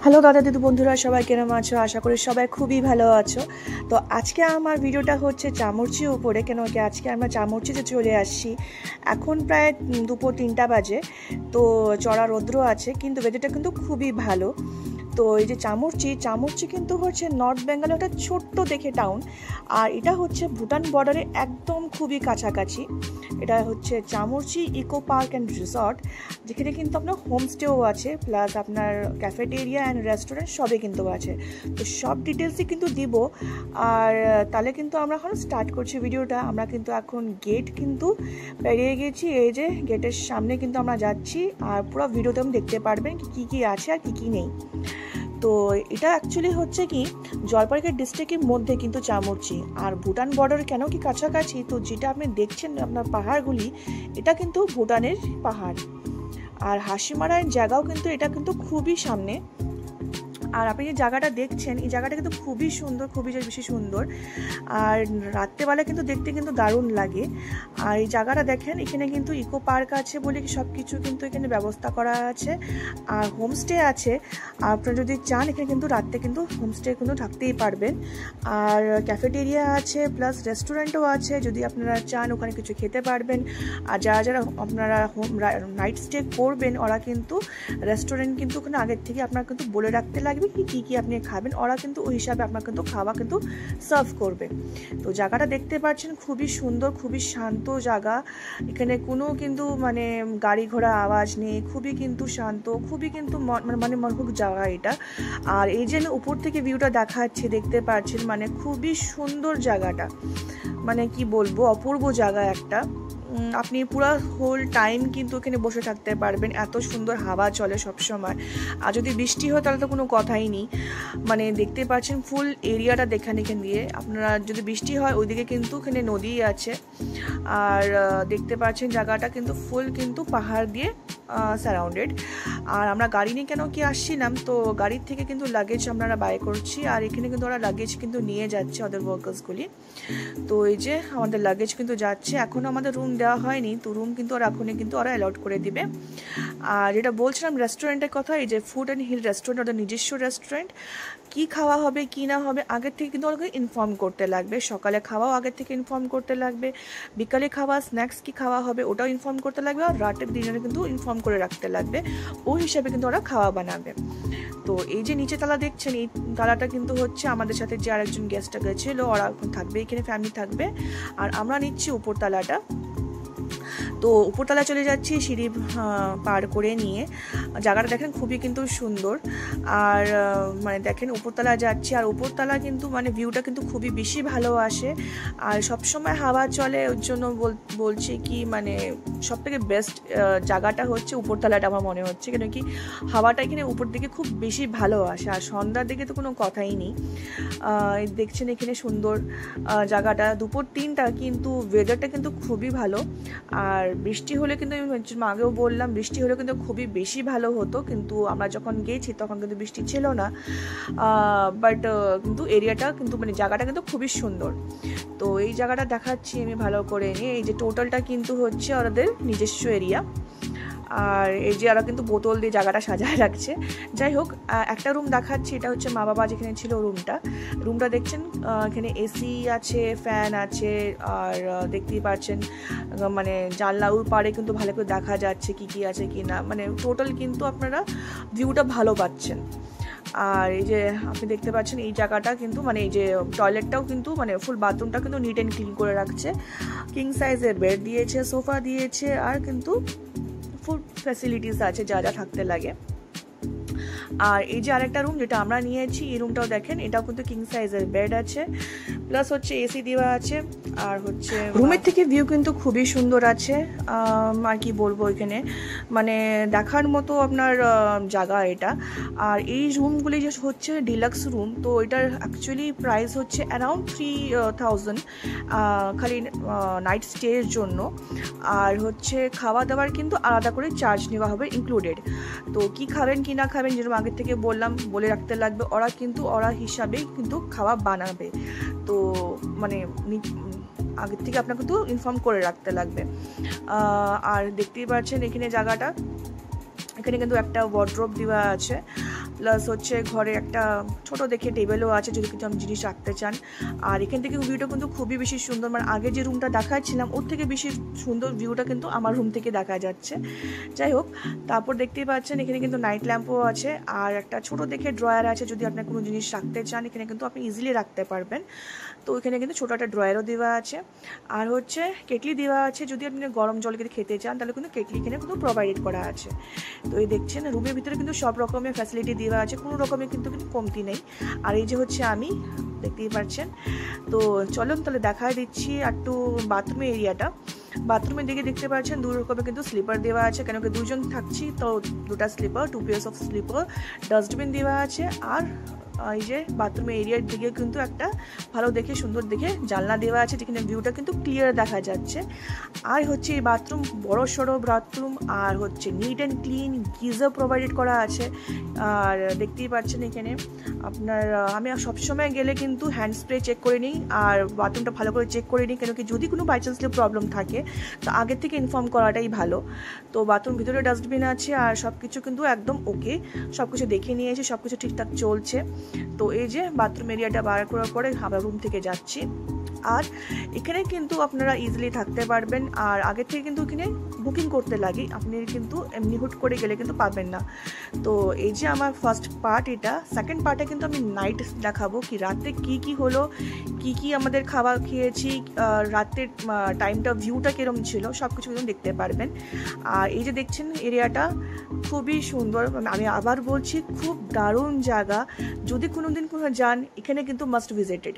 Hello দাদা দিদি বন্ধুরা, সবাই কেমন আছো? আশা করি সবাই খুবই ভালো আছো। তো আজকে আমার ভিডিওটা হচ্ছে চামুরচির উপরে, কেন কি আজকে আমরা চামুরচিতে চলে আসছি। এখন প্রায় দুপুর 3টা বাজে। তো চড়া রৌদ্র আছে, কিন্তু ওয়েদারটা কিন্তু খুবই ভালো। তো এই যে চামুরচি কিন্তু হচ্ছে নর্থ বেঙ্গলের একটা ছোট্ট দেখে টাউন, আর এটা হচ্ছে ভুটান বর্ডারে একদম খুবই কাছাকাছি। এটা হচ্ছে Chamurchi eco park and resort, যেখানে কিন্তু আপনার হোমস্টেও আছে, প্লাস আপনার ক্যাফেটেরিয়া অ্যান্ড রেস্টুরেন্ট সবই কিন্তু আছে। তো সব ডিটেলসই কিন্তু দিব। আর তাহলে কিন্তু আমরা এখন স্টার্ট করছি ভিডিওটা। আমরা কিন্তু এখন গেট কিন্তু পেরিয়ে গেছি, এই যে গেটের সামনে কিন্তু আমরা যাচ্ছি। আর পুরো ভিডিওতে আমি দেখতে পারবেন কি কি আছে আর কি নেই। তো এটা অ্যাকচুয়ালি হচ্ছে কি জলপাইগুড়ি ডিস্ট্রিক্টের মধ্যে কিন্তু চামুরচি, আর ভুটান বর্ডার কেন কি কাছাকাছি। তো যেটা আপনি দেখছেন আপনার পাহাড়গুলি, এটা কিন্তু ভুটানের পাহাড়। আর হাসিমারার জায়গাও কিন্তু এটা কিন্তু খুবই সামনে। আর আপনি যে জায়গাটা দেখছেন, এই জায়গাটা কিন্তু খুবই সুন্দর, খুবই বেশি সুন্দর। আর রাত্রেবেলা কিন্তু দেখতে কিন্তু দারুণ লাগে। আর এই জায়গাটা দেখেন, এখানে কিন্তু ইকো পার্ক আছে বলে সব কিছু কিন্তু এখানে ব্যবস্থা করা আছে। আর হোমস্টে আছে, আপনারা যদি চান এখানে কিন্তু রাত্রে কিন্তু হোমস্টে কিন্তু থাকতেই পারবেন। আর ক্যাফেটেরিয়া আছে, প্লাস রেস্টুরেন্টও আছে, যদি আপনারা চান ওখানে কিছু খেতে পারবেন। আর যারা আপনারা নাইট স্টে করবেন, ওরা কিন্তু রেস্টুরেন্ট কিন্তু ওখানে আগের থেকে আপনার কিন্তু বলে রাখতে লাগবে কি কি আপনি খাবেন, ওরা কিন্তু ওই হিসাবে আপনার কিন্তু খাওয়া কিন্তু সার্ভ করবে। তো জায়গাটা দেখতে পাচ্ছেন খুবই সুন্দর, খুবই শান্ত জায়গা। এখানে কোনো কিন্তু মানে গাড়ি ঘোড়া আওয়াজ নেই, খুবই কিন্তু শান্ত, খুবই কিন্তু মানে মনমোহক জায়গা এটা। আর এই যে উপর থেকে ভিউটা দেখাচ্ছে, দেখতে পাচ্ছেন মানে খুবই সুন্দর জায়গাটা, মানে কি বলবো, অপূর্ব জায়গা একটা। আপনি পুরো হোল টাইম কিন্তু এখানে বসে থাকতে পারবেন, এত সুন্দর হাওয়া চলে সব সময়। আর যদি বৃষ্টি হয় তাহলে তো কোনো কথাই নেই। মানে দেখতে পাচ্ছেন ফুল এরিয়াটা দেখেন, এখান দিয়ে আপনারা যদি বৃষ্টি হয় ওইদিকে কিন্তু এখানে নদী আছে। আর দেখতে পাচ্ছেন জায়গাটা কিন্তু ফুল কিন্তু পাহাড় দিয়ে সারাউন্ডেড। আর আমরা গাড়ি নিয়ে কেন কি আসছিলাম, তো গাড়ির থেকে কিন্তু লাগেজ আমরা বাই করছি। আর এখানে কিন্তু ওরা লাগেজ কিন্তু নিয়ে যাচ্ছে, ওদের ওয়ার্কার্সগুলি। তো এই যে আমাদের লাগেজ কিন্তু যাচ্ছে। এখনও আমাদের রুম দেওয়া হয়নি, তো রুম কিন্তু ওরা এখনই কিন্তু ওরা অ্যালট করে দিবে। আর যেটা বলছিলাম রেস্টুরেন্টের কথা, এই যে ফুড অ্যান্ড হিল রেস্টুরেন্ট, ওদের নিজস্ব রেস্টুরেন্ট। কি খাওয়া হবে কি না হবে আগের থেকে কিন্তু ওদেরকে ইনফর্ম করতে লাগবে। সকালে খাওয়াও আগের থেকে ইনফর্ম করতে লাগবে, বিকালে খাওয়া স্ন্যাক্স কি খাওয়া হবে ওটাও ইনফর্ম করতে লাগবে, আর রাতের ডিনারে কিন্তু ইনফর্ম করে রাখতে লাগবে। ওই হিসাবে কিন্তু ওরা খাওয়া বানাবে। তো এই যে নিচে তালা দেখছেন, এই তালাটা কিন্তু হচ্ছে আমাদের সাথে যে আরেকজন গেস্টটা গেছিল, ওরা এখন থাকবে এখানে, ফ্যামিলি থাকবে। আর আমরা নিচ্ছি উপর তালাটা। তো উপরতলা চলে যাচ্ছি সিঁড়ি পার করে নিয়ে। জায়গাটা দেখেন খুবই কিন্তু সুন্দর। আর মানে দেখেন উপরতলা যাচ্ছি, আর উপরতলা কিন্তু মানে ভিউটা কিন্তু খুবই বেশি ভালো আসে। আর সবসময় হাওয়া চলে, ওর জন্য বলছি কি মানে সবথেকে বেস্ট জায়গাটা হচ্ছে উপরতলাটা আমার মনে হচ্ছে, কেন কি হাওয়াটা এখানে উপর দিকে খুব বেশি ভালো আসে। আর সন্ধ্যার দিকে তো কোনো কথাই নেই। দেখছেন এখানে সুন্দর জায়গাটা। দুপুর 3টা কিন্তু ওয়েদারটা কিন্তু খুবই ভালো। আর বৃষ্টি হলে কিন্তু আমি আগেও বললাম, বৃষ্টি হলে কিন্তু খুবই বেশি ভালো হতো, কিন্তু আমরা যখন গেছি তখন কিন্তু বৃষ্টি ছিল না। বাট কিন্তু এরিয়াটা কিন্তু মানে জায়গাটা কিন্তু খুবই সুন্দর। তো এই জায়গাটা দেখাচ্ছি আমি ভালো করে নিয়ে। এই যে টোটালটা কিন্তু হচ্ছে ওদের নিজস্ব এরিয়া। আর এই যে ওরা কিন্তু বোতল দিয়ে জায়গাটা সাজায় রাখছে। যাই হোক, একটা রুম দেখাচ্ছি, এটা হচ্ছে মা বাবা যেখানে ছিল রুমটা দেখছেন। এখানে এসি আছে, ফ্যান আছে। আর দেখতেই পাচ্ছেন মানে জানলার পারে কিন্তু ভালো করে দেখা যাচ্ছে কি আছে কি না, মানে টোটাল কিন্তু আপনারা ভিউটা ভালো পাচ্ছেন। আর এই যে আপনি দেখতে পাচ্ছেন এই জায়গাটা কিন্তু মানে এই যে টয়লেটটাও কিন্তু মানে ফুল বাথরুমটা কিন্তু নিট অ্যান্ড ক্লিন করে রাখছে। কিং সাইজের বেড দিয়েছে, সোফা দিয়েছে, আর কিন্তু ফুড ফ্যাসিলিটিস আছে যা যা থাকতে লাগে। আর এই যে আরেকটা রুম যেটা আমরা নিয়েছি, এই রুমটাও দেখেন, এটাও কিন্তু কিং সাইজের বেড আছে, প্লাস হচ্ছে এসি দেওয়া আছে। আর হচ্ছে রুমের থেকে ভিউ কিন্তু খুবই সুন্দর আছে। আর কি বলবো, এখানে মানে দেখার মতো আপনার জায়গা এটা। আর এই রুমগুলি যে হচ্ছে ডিলাক্স রুম, তো এটার অ্যাকচুয়ালি প্রাইস হচ্ছে অ্যারাউন্ড 3000 খালি নাইট স্টের জন্য। আর হচ্ছে খাওয়া দাওয়ার কিন্তু আলাদা করে চার্জ নেওয়া হবে ইনক্লুডেড। তো কি খাবেন কি না খাবেন যেরকম আগের থেকে বললাম, বলে রাখতে লাগবে, ওরা কিন্তু ওরা হিসাবেই কিন্তু খাওয়া বানাবে। তো মানে আগের থেকে আপনাকে কিন্তু ইনফর্ম করে রাখতে লাগবে। আর দেখতেই পাচ্ছেন এখানে জায়গাটা, এখানে কিন্তু একটা ওয়ার্ড্রোব দেওয়া আছে, প্লাস হচ্ছে ঘরে একটা ছোট দেখে টেবিলও আছে যদি কিছু আমি জিনিস রাখতে চান। আর এখান থেকে ভিউটা কিন্তু খুবই বেশি সুন্দর, মানে আগে যে রুমটা দেখাচ্ছিলাম ওর থেকে বেশি সুন্দর ভিউটা কিন্তু আমার রুম থেকে দেখা যাচ্ছে। যাই হোক, তারপর দেখতেই পাচ্ছেন এখানে কিন্তু নাইট ল্যাম্পও আছে আর একটা ছোট দেখে ড্রয়ার আছে, যদি আপনার কোনো জিনিস রাখতে চান এখানে কিন্তু আপনি ইজিলি রাখতে পারবেন। তো এখানে কিন্তু ছোটো একটা ড্রয়ারও দেওয়া আছে। আর হচ্ছে কেটলি দেওয়া আছে, যদি আপনি গরম জল কিন্তু খেতে চান তাহলে কিন্তু কেটলি এখানে কিন্তু প্রোভাইড করা আছে। তো এই দেখছেন রুমের ভিতরে কিন্তু সব রকমের ফ্যাসিলিটি দেওয়া আছে, কোনো রকমের কিন্তু কমতি নেই। আর এই যে হচ্ছে আমি দেখতেই পাচ্ছেন। তো চলুন তাহলে দেখাই দিচ্ছি একটু বাথরুমের এরিয়াটা। বাথরুমের দিকে দেখতে পাচ্ছেন দু রকমের কিন্তু স্লিপার দেওয়া আছে, কেন কি দুজন থাকছি তো দুটা slipper, 2 pairs of slipper, dustbin দেওয়া আছে। আর এই যে বাথরুমের এরিয়ার দিকে কিন্তু একটা ভালো দেখে সুন্দর দেখে জানলা দেওয়া আছে, যেখানে ভিউটা কিন্তু ক্লিয়ার দেখা যাচ্ছে। আর হচ্ছে এই বাথরুম বড় সড়ো বাথরুম, আর হচ্ছে neat and clean, geyser provided করা আছে। আর দেখতেই পাচ্ছেন এখানে আপনার আমি সবসময় গেলে কিন্তু হ্যান্ড স্প্রে চেক করে নিই আর বাথরুমটা ভালো করে চেক করে নিই, কেন কি যদি কোনো বাই চান্সলি প্রবলেম থাকে তো আগের থেকে ইনফর্ম করাটাই ভালো। তো বাথরুম ভিতরে ডাস্টবিন আছে আর সব কিছু কিন্তু একদম ওকে, সব কিছু দেখে নিয়েছি, সব কিছু ঠিকঠাক চলছে। তো এই যে বাথরুম এরিয়াটা বার করার পরে আমরা রুম থেকে যাচ্ছি। আর এখানে কিন্তু আপনারা ইজিলি থাকতে পারবেন, আর আগে থেকে কিন্তু এখানে বুকিং করতে লাগে, আপনি কিন্তু এমনি হুট করে গেলে কিন্তু পাবেন না। তো এই যে আমার ফার্স্ট পার্ট, এটা সেকেন্ড পার্টে কিন্তু আমি নাইট দেখাবো কি রাতে কি হলো, কি আমাদের খাবার খেয়েছি, রাতের টাইমটা ভিউটা কিরম ছিল সব কিছু কিন্তু দেখতে পারবেন। আর এই যে দেখছেন এরিয়াটা খুবই সুন্দর, আমি আবার বলছি খুব দারুণ জায়গা, যদি কোনোদিন যান এখানে কিন্তু মাস্ট ভিজিটেড।